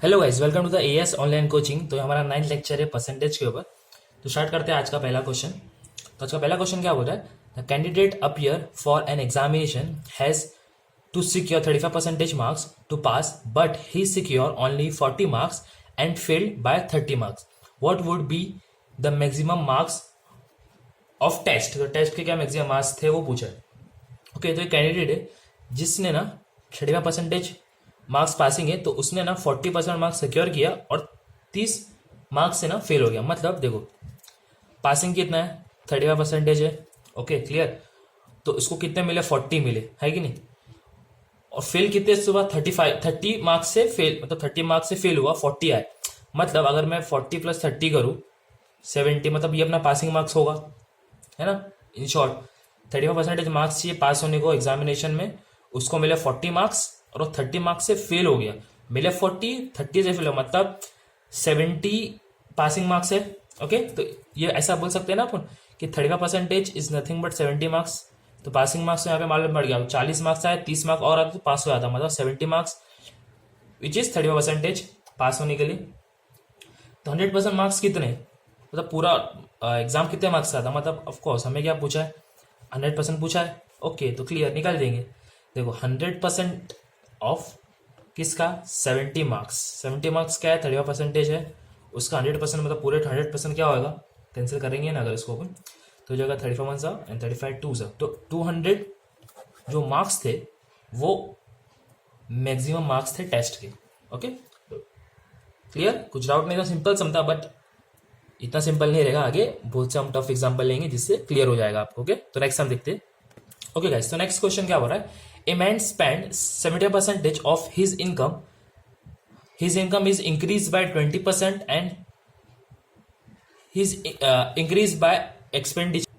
Hello guys, welcome to the AS online coaching. तो हमारा 9th lecture है percentage के ऊपर। तो स्टार्ट करते हैं आज का पहला क्वेश्चन। तो आज का पहला क्वेश्चन क्या बोल रहा है? The candidate appear for an examination has to secure 35% marks to pass, but he secure only 40 marks and failed by 30 marks. What would be the maximum marks of test? तो test के क्या maximum marks थे वो पूछा है। Okay, तो एक candidate है जिसने ना 35% मार्क्स पासिंग है, तो उसने ना 40% मार्क्स सिक्योर किया और 30 मार्क्स से ना फेल हो गया। मतलब देखो, पासिंग कितना है? 35% है। Okay, clear. तो इसको कितने मिले? 40 मिले, है कि नहीं? और फेल कितने से हुआ? 30 मार्क्स से फेल, मतलब 30 मार्क्स से फेल हुआ, 40 आए। मतलब अगर मैं 40 + 30 करूँ 70, मतलब ये अपना पासिंग मार्क्स होगा, है ना। इन शॉर्ट 35% मार्क्स चाहिए पास होने को एग्जामिनेशन में, उसको मिले 40 मार्क्स और वो 30 मार्क्स से फेल हो गया। मिले 40, 30 से फेल हो, मतलब 70 पासिंग मार्क्स है। ओके, तो ये ऐसा बोल सकते हैं ना अपन कि 35% इज नथिंग बट 70 मार्क्स। तो पासिंग मार्क्स यहाँ पे मालूम पड़ गया, 40 मार्क्स आए, 30 मार्क्स और आते तो पास हो जाता, मतलब 70 मार्क्स विच इज 35% पास होने के लिए। तो 100% मार्क्स कितने? मतलब पूरा एग्जाम कितने मार्क्स का था? मतलब ऑफकोर्स हमें क्या पूछा है? 100% पूछा है। ओके, तो क्लियर निकाल देंगे। देखो 100% ऑफ किसका? 70 मार्क्स। 70 मार्क्स क्या है? 35% है उसका। 100% मतलब पूरे 100% क्या होगा? कैंसिल करेंगे ना अगर इसको अपन, तो जगह 35 वन सा एंड 35 टू सा, तो 200 जो मार्क्स थे वो मैक्सिमम मार्क्स थे टेस्ट के। Okay, clear. कुछ डाउट नहीं था, सिंपल समझा, बट इतना सिंपल नहीं रहेगा, आगे बहुत से हम टफ एग्जांपल लेंगे जिससे क्लियर हो जाएगा आपको। ओके, तो नेक्स्ट हम देखते हैं। ओके गाइस, तो नेक्स्ट क्वेश्चन क्या हो रहा है? A man spend 70% of his income is increase by 20% and his increase by expenditure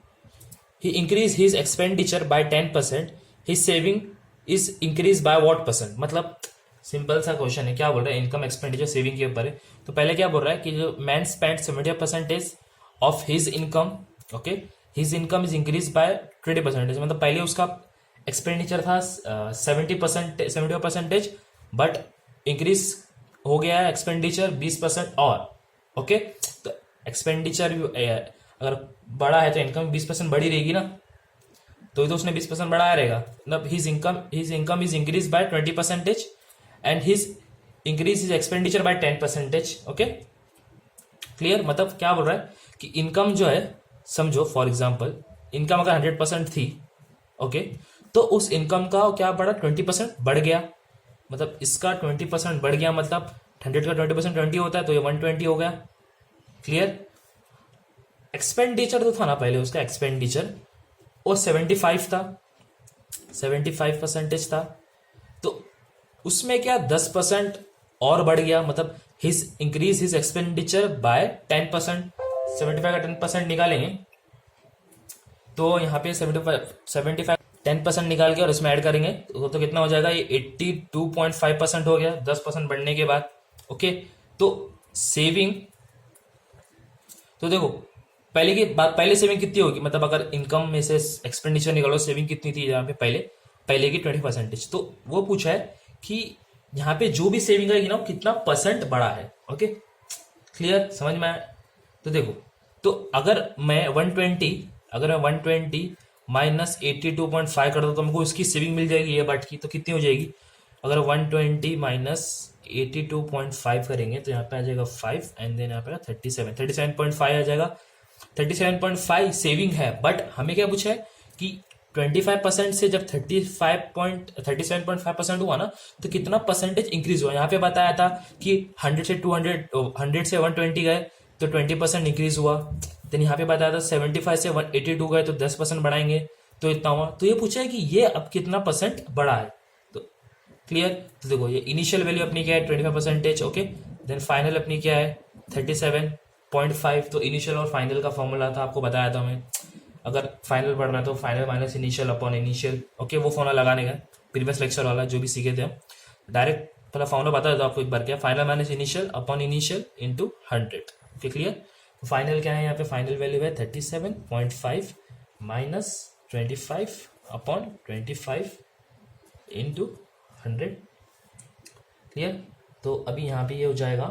he increase his expenditure bye 10%, his saving is increase by what percent? मतलब simple सा question है। क्या बोल रहा है? इनकम एक्सपेंडिचर सेविंग के ऊपर है। तो पहले क्या बोल रहा है कि जो man spend 70% of his income, okay, his income is increase by 20%, मतलब पहले उसका एक्सपेंडिचर था 70%, बट इंक्रीज हो गया है एक्सपेंडिचर 20% और। ओके, तो एक्सपेंडिचर अगर बड़ा है तो इनकम 20% बड़ी रहेगी ना, तो ये तो उसने 20% बढ़ाया रहेगा। मतलब his income is increase by 20% and his increase his expenditure bye 10%। Okay, clear. मतलब क्या बोल रहा है कि इनकम जो है, समझो फॉर एग्जाम्पल इनकम अगर 100% थी, ओके, तो उस इनकम का क्या बढ़ा? 20% बढ़ गया। मतलब इसका 20% बढ़ गया, मतलब 100 का 20% 20 होता है, तो ये 120 हो गया। क्लियर। एक्सपेंडिचर तो था ना पहले उसका, एक्सपेंडिचर वो 75 था, 75% था, तो उसमें क्या 10% और बढ़ गया, मतलब his increase his expenditure bye 10%। 75 का 10% निकालेंगे तो यहाँ पे 75 10% निकाल के और इसमें ऐड करेंगे तो कितना हो जाएगा? ये 82.5% हो गया 10% बढ़ने के बाद। ओके, तो सेविंग, तो देखो पहले की बात, पहले सेविंग कितनी होगी? मतलब अगर इनकम में से एक्सपेंडिचर निकालो, सेविंग कितनी थी यहाँ पे? पहले की 20%। तो वो पूछा है कि यहाँ पे जो भी सेविंग आएगी ना वो कितना परसेंट बढ़ा है। ओके, क्लियर, समझ में आया? तो देखो, तो अगर मैं 120 माइनस 82.5 कर दो तो हमको इसकी सेविंग मिल जाएगी ये बाट की, तो कितनी हो जाएगी? अगर 120 माइनस 82.5 करेंगे तो यहाँ पे आ जाएगा 5 एंड देन यहाँ पे 37.5 आ जाएगा। 37.5 सेविंग है, बट हमें क्या पूछा है कि 25% से जब 37.5% हुआ ना तो कितना परसेंटेज इंक्रीज हुआ? यहाँ पे बताया था कि 100 से 120 गए तो 20% इंक्रीज हुआ। देन यहाँ पे बताया था 75 से 182 गए तो 10% बढ़ाएंगे तो इतना हुआ। तो ये पूछा है कि ये अब कितना परसेंट बढ़ा है। तो क्लियर। तो देखो ये इनिशियल वैल्यू अपनी क्या है? 25%। ओके, देन फाइनल अपनी क्या है? 37.5। तो इनिशियल और फाइनल का फॉर्मूला था, आपको बताया था मैं। अगर फाइनल बढ़ रहा है तो final minus initial upon initial. Okay, वो फॉर्मूला लगाने का प्रीवियस लेक्चर वाला जो भी सीखे थे हम, डायरेक्ट पहला फॉर्मूला बता देता आपको एक बार। क्या? Final minus initial upon initial into 100। Okay, clear. Final क्या है यहाँ पे? फाइनल वैल्यू है 37.5 माइनस 25 अपॉन 25 इंटू 100। क्लियर। तो अभी यहाँ पे ये हो जाएगा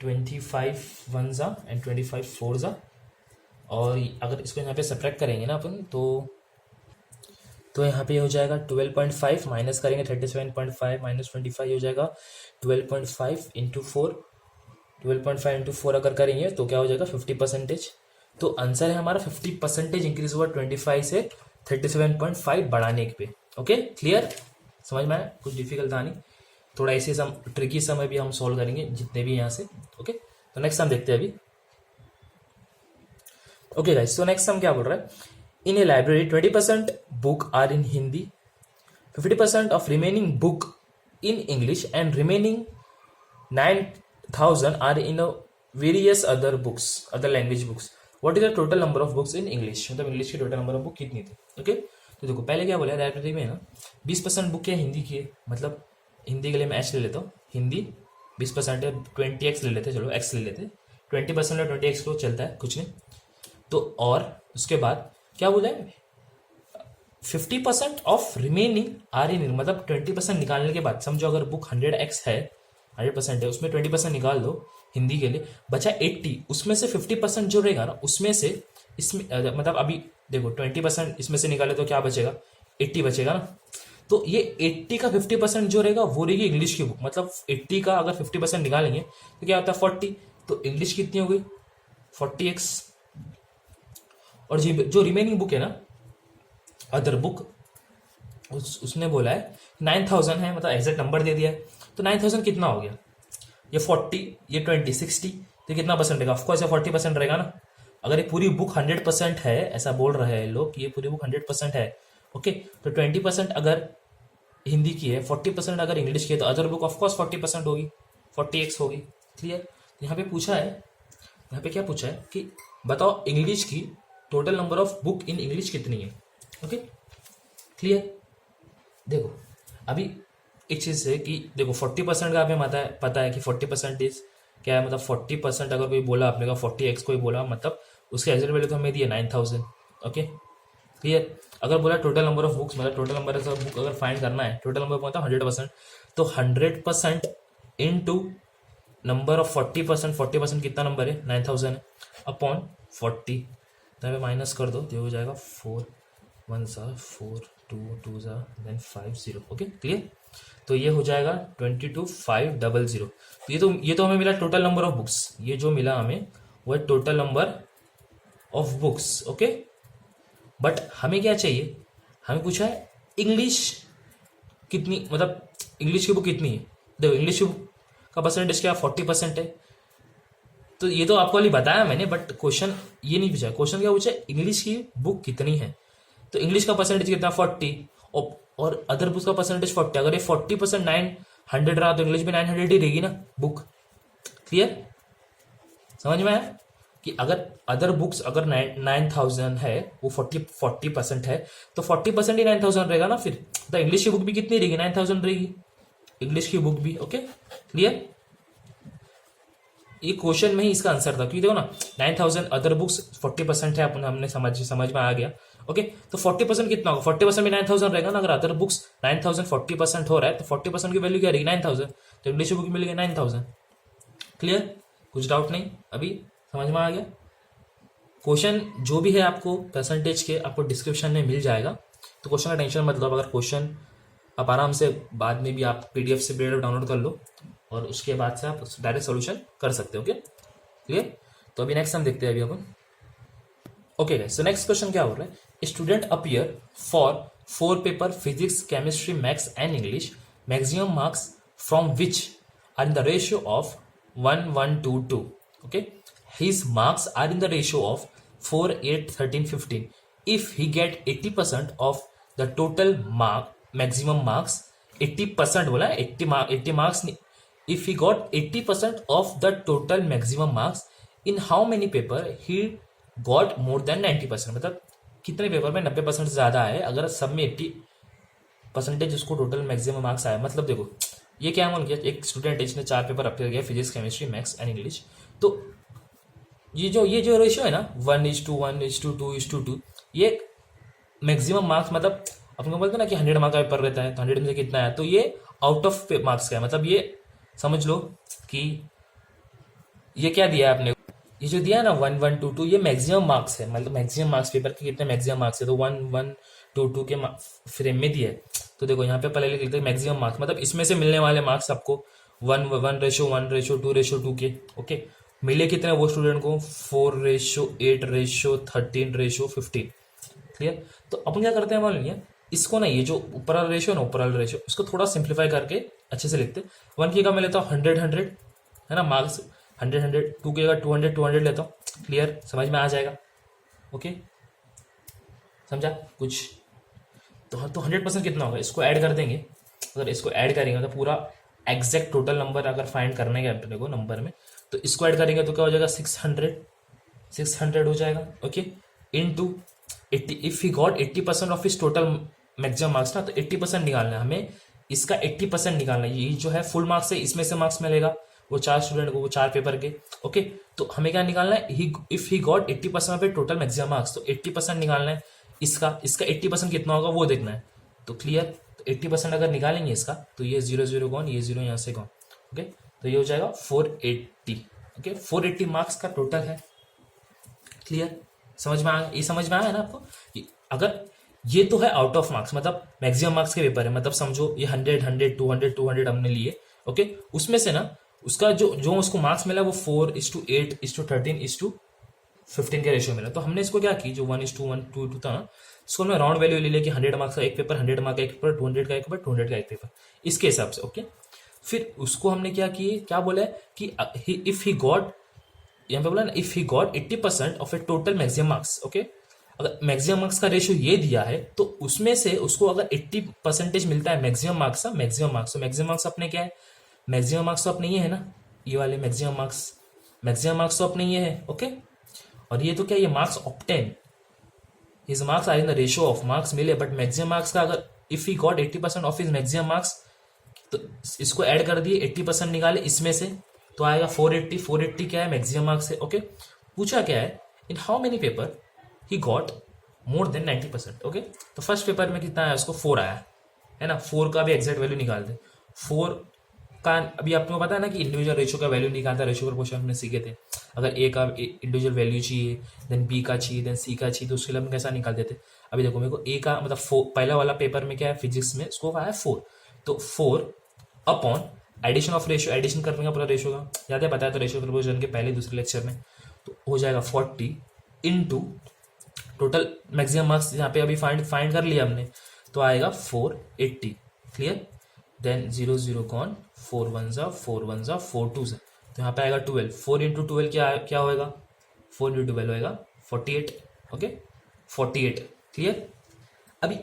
25 वन ज़ा एंड 25 फोर ज़ा, और अगर इसको यहाँ पे सब्ट्रैक्ट करेंगे ना अपन तो यहाँ पे हो जाएगा 12.5 माइनस करेंगे 37.5 माइनस 25 हो जाएगा 12.5 इंटू फोर, 12.5 इंटू फोर अगर करेंगे तो क्या हो जाएगा 50%। तो आंसर है हमारा 50% इंक्रीज हुआ 25 से 37.5 बढ़ाने पे। ओके क्लियर, समझ में आया, कुछ डिफिकल्ट था नहीं, थोड़ा ऐसे सम ट्रिकी समय भी हम सॉल्व करेंगे जितने भी यहाँ से। ओके तो नेक्स्ट हम देखते हैं अभी। ओके गाइस, तो नेक्स्ट हम क्या बोल रहा है, in a library 20% book are in Hindi, 50% of remaining book in English and remaining 9,000 are in various other books, other language books. What is the total number of books in English, मतलब English की total number of book कितनी थी। Okay तो देखो पहले क्या बोला, library में ना 20% बुक है हिंदी की है, मतलब हिंदी के लिए मैं एच ले लेता हूँ, हिंदी 20% है, 20x ले लेते, चलो x ले लेते, 20% और 20x को चलता है कुछ नहीं। तो और उसके बाद क्या बोला है, 50% ऑफ रिमेनिंग आर इन, मतलब 20% निकालने के बाद समझो अगर बुक 100x है, 100% है, उसमें 20% निकाल दो हिंदी के लिए, बचा 80, उसमें से 50% जो रहेगा ना उसमें से इसमें मतलब अभी देखो 20% इसमें से निकाले तो क्या बचेगा, 80 बचेगा ना। तो ये 80 का 50% जो रहेगा वो रहेगी इंग्लिश की बुक, मतलब 80 का अगर 50% निकालेंगे तो क्या होता है 40, तो इंग्लिश कितनी हो गई 40x, और जो रिमेनिंग बुक है ना अदर बुक उसने बोला है 9,000 है, मतलब एग्जैक्ट नंबर दे दिया है, तो 9,000 कितना हो गया, ये 40 ये 20 60, तो कितना परसेंट रहेगा, ऑफकोर्स ये 40% रहेगा ना। अगर ये पूरी बुक 100% है, ऐसा बोल रहे हैं लोग कि ये पूरी बुक 100% है, ओके, तो 20% अगर हिंदी की है, 40% अगर इंग्लिश की है, तो अदर बुक ऑफकोर्स 40% होगी, 40x होगी। क्लियर, यहाँ पे पूछा है, यहाँ पे क्या पूछा है कि बताओ इंग्लिश की total number of book in English कितनी है। ओके क्लियर, देखो अभी एक चीज़ है कि देखो 40% का हमें पता है कि 40% इज क्या है, मतलब 40% अगर कोई बोला आपने का 40x कोई बोला, मतलब उसके एग्जैक्ट वैल्यू तो हमें दिए 9,000। ओके क्लियर, अगर बोला टोटल नंबर ऑफ बुक्स, मतलब टोटल नंबर ऑफ बुक अगर फाइंड करना है, टोटल नंबर मतलब 100%, तो 100% इन टू नंबर ऑफ 40%, 40% कितना नंबर है 9,000 है, अपॉन 40, तो माइनस कर दो, तो हो जाएगा 4 1 सा 4 2 2 सा देन 5 0। ओके क्लियर, तो ये हो जाएगा 22,500। तो ये तो हमें मिला टोटल नंबर ऑफ बुक्स, ये जो मिला हमें वो है total number of books. Okay but हमें क्या चाहिए, हमें पूछा है इंग्लिश कितनी, मतलब इंग्लिश की बुक कितनी है। देखो इंग्लिश की बुक का परसेंटेज क्या 40% है, तो ये तो आपको अभी बताया मैंने, बट क्वेश्चन ये नहीं पूछा, क्वेश्चन क्या पूछा इंग्लिश की बुक कितनी है, तो इंग्लिश का परसेंटेज कितना 40 और अदर बुक्स का परसेंटेज 40, अगर ये 40% 900 रहा तो इंग्लिश में 900 ही रहेगी ना बुक। क्लियर, समझ में आया कि अगर अदर बुक्स अगर 9,000 है, वो 40% है, तो 40% ही 9,000 रहेगा ना, फिर तो इंग्लिश की बुक भी कितनी रहेगी 9,000 रहेगी, इंग्लिश की बुक भी। ओके क्लियर, ये क्वेश्चन में ही इसका आंसर था, क्योंकि देखो ना 9,000 अदर बुक्स 40% है, अपन हमने समझ में आ गया। ओके तो 40% कितना होगा, 40% में 9,000 रहेगा ना, अगर अदर बुक्स 9,000 40% हो रहा है तो 40% की वैल्यू क्या रहेगी 9,000, तो इंग्लिश बुक मिल गई 9,000। क्लियर, कुछ डाउट नहीं, अभी समझ में आ गया। क्वेश्चन जो भी है आपको परसेंटेज के आपको डिस्क्रिप्शन में मिल जाएगा, तो क्वेश्चन का टेंशन मत लो, अगर क्वेश्चन आप आराम से बाद में भी आप PDF से PDF डाउनलोड कर लो और उसके बाद से आप डायरेक्ट सोल्यूशन कर सकते हो। ओके क्लियर, तो अभी नेक्स्ट हम देखते हैं अभी अपन। Okay guys, so next question क्या हो रहा है, student appear for 4 paper physics chemistry maths and English, maximum marks from which are in the ratio of 1:1:2:2। Okay, his marks are in the ratio of 4 8 13 15, if he get 80% of the total maximum marks, 80% बोला है, 80 marks, if he got 80% of the total maximum marks, in how many paper he got more than 90%, मतलब कितने paper में 90% से ज्यादा है, अगर सब में 80% उसको टोटल मैक्सिमम मार्क्स आया। मतलब देखो ये क्या मान गया, एक स्टूडेंट है जिसने 4 पेपर अपेयर किया, physics chemistry maths and English, तो ये जो रेशियो है ना 1:1:2:2, ये मैक्सिमम मार्क्स, मतलब अपन को बोलते हैं ना कि 100 मार्क्स का पेपर रहता है, तो 100 में से कितना है, तो ये आउट ऑफ मार्क्स का है, मतलब ये समझ लो कि ये क्या दिया है आपने, ये जो दिया है ना 1122, ये मैक्सिमम मार्क्स है, मतलब मैक्सिमम मार्क्स पेपर के कितने मैक्सिमम मार्क्स है, तो 1122 के फ्रेम में दिया है। तो देखो यहाँ पे पहले लिख लेते हैं मैक्सिमम मार्क्स, मतलब इसमें से मिलने वाले मार्क्स आपको 1:1:2:2 के, ओके। मिले कितने वो स्टूडेंट को 4:8:13:15, क्लियर। तो अपन क्या करते हैं मान लीजिए इसको ना, ये जो ऊपर वाला रेशियो ना, ऊपर वाला रेशियो, इसको थोड़ा सिंप्लीफाई करके अच्छे से लिखते। 1 की का मैं लेता हूँ 100 है ना, मार्क्स 100, 2 की जगह 200 लेता हूँ, क्लियर, समझ में आ जाएगा, ओके, समझा कुछ। तो 100% कितना होगा, इसको ऐड कर देंगे। अगर इसको ऐड करेंगे तो पूरा एग्जैक्ट टोटल नंबर अगर फाइंड करने के अपने को नंबर में, तो इसको ऐड करेंगे तो क्या हो जाएगा 600 हो जाएगा, okay, into 80। If he got 80% of his total maximum marks ना, तो 80% निकालना है हमें, इसका 80% निकालना है। ये जो है फुल मार्क्स है, इसमें से मार्क्स मिलेगा वो 4 स्टूडेंट को, वो 4 पेपर के, ओके। तो हमें क्या निकालना है, if he got 80% of total maximum marks, तो 80% निकालना है इसका 80% कितना होगा वो देखना है। तो क्लियर, तो 80% अगर निकालेंगे इसका, तो ये 0 कौन, ये 0 यहाँ से कौन, ओके। तो ये हो जाएगा 480, ओके, 480 मार्क्स का टोटल है, क्लियर, समझ में आ, ये समझ में आया ना आपको कि अगर ये तो है आउट ऑफ मार्क्स, मतलब मैक्सिमम मार्क्स के पेपर है, मतलब समझो ये 100 200 हमने लिए, ओके। उसमें से ना उसका जो जो उसको मार्क्स मिला वो 4:8:13:15 के रेशियो मिला। तो हमने इसको क्या की, जो 1:1:2 था ना, इसको हमने राउंड वैल्यू ले लिया कि 100 मार्क्स का एक पेपर, 100 मार्क्स का एक पेपर, 200 का एक पेपर, 200 का एक पेपर, इसके हिसाब से, ओके। फिर उसको हमने क्या किए, क्या बोला है कि इफ ही गॉट, यहाँ पे बोला ना if he got 80% of A total maximum marks, okay. अगर मैक्सिमम मार्क्स का रेशियो ये दिया है, तो उसमें से उसको अगर 80% मिलता है मैक्सिमम मार्क्स का, मैक्सिमम मार्क्स, तो मैक्सिमम मार्क्स अपने क्या है, मैक्सिमम मार्क्स तो अपने ये है ना, ये वाले मैक्सिमम मार्क्स तो अपने ये है, ओके। और ये तो क्या, ये marks obtain, his marks are in the ratio of marks मिले, बट मैक्सिमम मार्क्स का अगर if he got 80% of his maximum marks, तो इसको ऐड कर दिए, 80% निकाले इसमें से, तो आएगा 480 क्या है मैक्सिमम मार्क्स है, ओके। पूछा क्या है, in how many paper he got more than 90%, okay. तो फर्स्ट पेपर में कितना आया, उसको 4 आया है ना, 4 का भी एग्जैक्ट वैल्यू निकाल दे। 4 का अभी आपको पता है ना कि इंडिविजुअल रेशियो का वैल्यू निकालता है, रेशियो प्रोपोर्शन हमने सीखे थे। अगर ए का इंडिविजुअल वैल्यू चाहिए, देन बी का चाहिए, देन सी का चाहिए, तो उसके लिए हम कैसा निकालते थे। अभी देखो मेरे को ए का मतलब 4, पहला वाला पेपर में क्या है फिजिक्स में, उसको आया 4, तो 4 upon addition of ratio, addition करने का पूरा रेशियो का याद है, बताया तो रेशियो प्रोपोर्शन के पहले दूसरे लेक्चर में, तो हो जाएगा 40 इंटू टोटल मैक्सिमम मार्क्स, यहाँ पे अभी फाइंड कर लिया हमने, तो आएगा 480, क्लियर। देन 0 कौन, 4 1 4 2, तो यहाँ पे आएगा 12, 4 इंटू 12 क्या होएगा, 4 इंटू 12 होएगा 48, ओके, 48, क्लियर। अभी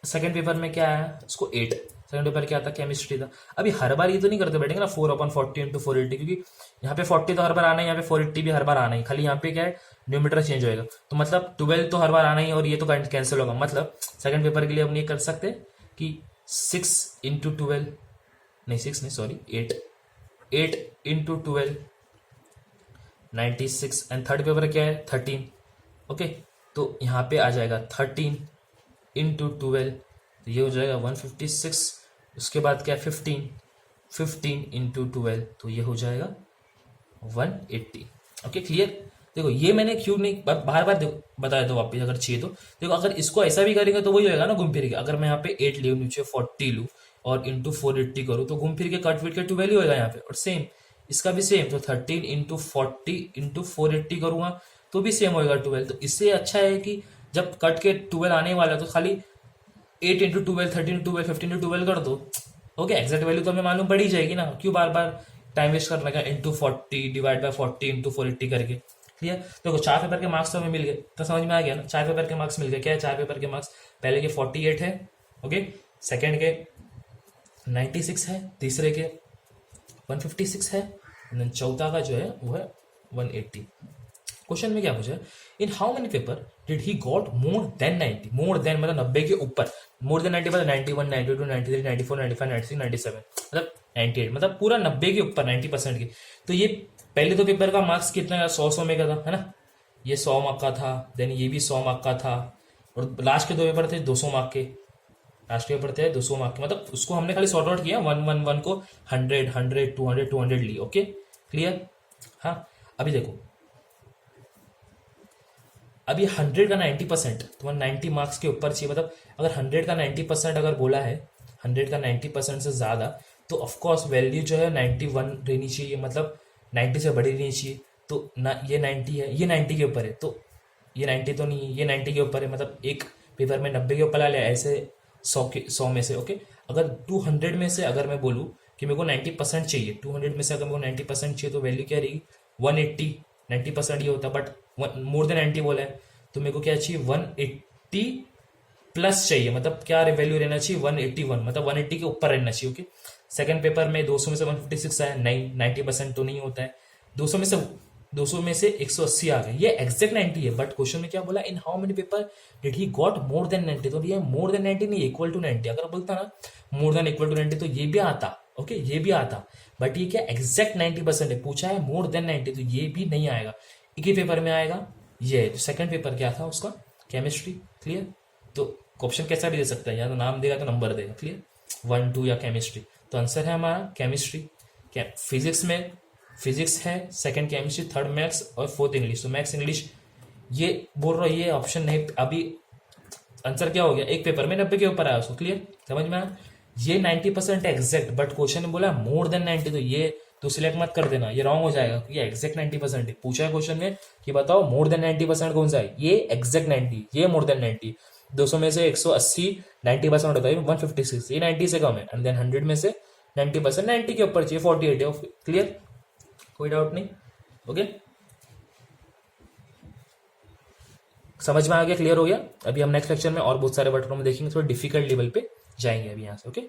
सेकंड पेपर में क्या आया, उसको 8, सेकंड पेपर क्या था, केमिस्ट्री था। अभी हर बार ये तो नहीं करते बैठेंगे ना 4/40 इंटू 480, क्योंकि यहाँ पे 40 तो हर बार आना है, यहाँ पे 480 भी हर बार आना है, खाली यहाँ पे क्या है न्यूमरेटर चेंज होएगा, तो मतलब 12 तो हर बार आना ही, और ये तो कैंसिल होगा। मतलब सेकंड पेपर के लिए हम ये कर सकते कि 6 इंटू 12, नहीं 6 नहीं sorry 8 into 12 96, and third paper क्या है 13, ओके। तो यहाँ पे आ जाएगा 13 इंटू 12, तो ये हो जाएगा 156, उसके बाद क्या है 15 इंटू 12, तो ये हो जाएगा 180, ओके, क्लियर। देखो ये मैंने क्यों नहीं बार बार बताया था वापिस, अगर चाहिए तो देखो, अगर इसको ऐसा भी करेंगे तो वही होएगा ना घूम फिर के। अगर मैं यहाँ पे 8 लूँ, नीचे 40 लूँ और इंटू 480 करूँ, तो घूम फिर के कट फिट के 12 होएगा यहाँ पे, और सेम इसका भी सेम, तो 13 इंटू 40 इंटू 480 करूंगा तो भी सेम होएगा 12। तो इससे अच्छा है कि जब कट के 12 आने वाला है तो खाली 8 इंटू 12, 13 इंटू 12, 15 इंटू 12 कर दो, ओके। एग्जैक्ट वैल्यू तो हमें मालूम पड़ ही जाएगी ना, क्यों बार बार टाइम वेस्ट करने का, इंटू 40 डिवाइड बाय 40 इंटू 480 करके, क्लियर। देखो 4 पेपर के मार्क्स तो हमें मिल गए, तो समझ में आ गया ना, 4 पेपर के मार्क्स मिल गए। क्या है 4 पेपर के मार्क्स, पहले के 48 है, ओके, सेकेंड के 96 है, तीसरे के 156 है, चौथा का जो है वो है 180। क्वेश्चन में क्या पूछा, in how many paper did he got more than 90, more than मतलब 90 के ऊपर, मोर देन 90 मतलब 91 92 93 94 95 96 97 मतलब 98, मतलब पूरा 90 के ऊपर 90% की। तो ये पहले तो पेपर का मार्क्स कितना है, 100 में का था, है ना, ये 100 मार्क का था, देन ये भी 100 मार्क का था, और लास्ट के 2 पेपर थे 200 मार्क के, लास्ट ईयर पढ़ते हैं 200 मार्क के, मतलब उसको हमने खाली सॉर्ट आउट किया, 111 को 100 100 200 200 ली। Okay clear. हाँ अभी देखो, अभी 100 का 90% तुम्हारा 90 मार्क्स के ऊपर चाहिए, मतलब अगर 100 का 90% अगर बोला है, 100 का 90% से ज़्यादा, तो ऑफकोर्स वैल्यू जो है 91 रहनी चाहिए, मतलब 90 से बड़ी रहनी चाहिए। तो ना ये 90 है, ये 90 के ऊपर है, तो ये 90 तो नहीं है, ये 90 के ऊपर है, मतलब एक पेपर में 90 के ऊपर ला लिया, ऐसे 100 में से। ओके अगर 200 में से अगर मैं बोलूँ कि मेरे को 90% चाहिए, 200 में से अगर मेरे को 90% चाहिए, तो वैल्यू क्या रहेगी 180। 90% ये होता है, बट मोर देन 90 बोला है, तो मेरे को क्या चाहिए 180 प्लस चाहिए, मतलब क्या वैल्यू रहना चाहिए 181, मतलब 180 के ऊपर रहना चाहिए। ओके सेकंड पेपर में 200 में से 156 आया, नहीं 90% तो नहीं होता है। 200 में से 180 आ गए, ये एग्जैक्ट 90 है, बट क्वेश्चन में क्या बोला, in how many paper did he got more than 90, तो ये मोर देन 90 नहीं, इक्वल टू 90। अगर बोलता ना मोर देन इक्वल टू 90 तो ये भी आता, ओके ये भी आता, बट ये क्या एग्जैक्ट 90% है, पूछा है मोर देन 90, तो ये भी नहीं आएगा। एक ही पेपर में आएगा ये। सेकंड पेपर क्या था उसका, केमिस्ट्री। क्लियर। तो ऑप्शन कैसा भी दे सकता है, या तो नाम देगा तो नंबर देगा। क्लियर 1 2 या केमिस्ट्री, तो आंसर है हमारा केमिस्ट्री। फिजिक्स में फिजिक्स है, सेकंड केमिस्ट्री, थर्ड मैथ्स और फोर्थ इंग्लिश। तो मैथ्स इंग्लिश ये बोल रहा है, ये ऑप्शन नहीं। अभी आंसर क्या हो गया, एक पेपर में 90 के ऊपर आया उसको। क्लियर समझ में आया। ये 90% एग्जैक्ट, बट क्वेश्चन ने बोला मोर देन 90, तो ये तो सिलेक्ट मत कर देना, ये रॉन्ग हो जाएगा, ये एग्जैक्ट 90% है। पूछा है क्वेश्चन में कि बताओ मोर देन 90% कौन सा है, ये एग्जैक्ट 90, ये मोर देन 90। 200 में से 180 90% होता है 156, ये 90 से कम है। एंड देन 100 में से 90% 90 के ऊपर चाहिए 48 है। क्लियर, कोई डाउट नहीं। ओके समझ में आ गया, क्लियर हो गया। अभी हम नेक्स्ट लेक्चर में और बहुत सारे बटनों में देखेंगे, थोड़ा डिफिकल्ट लेवल पे जाएंगे अभी यहाँ से। ओके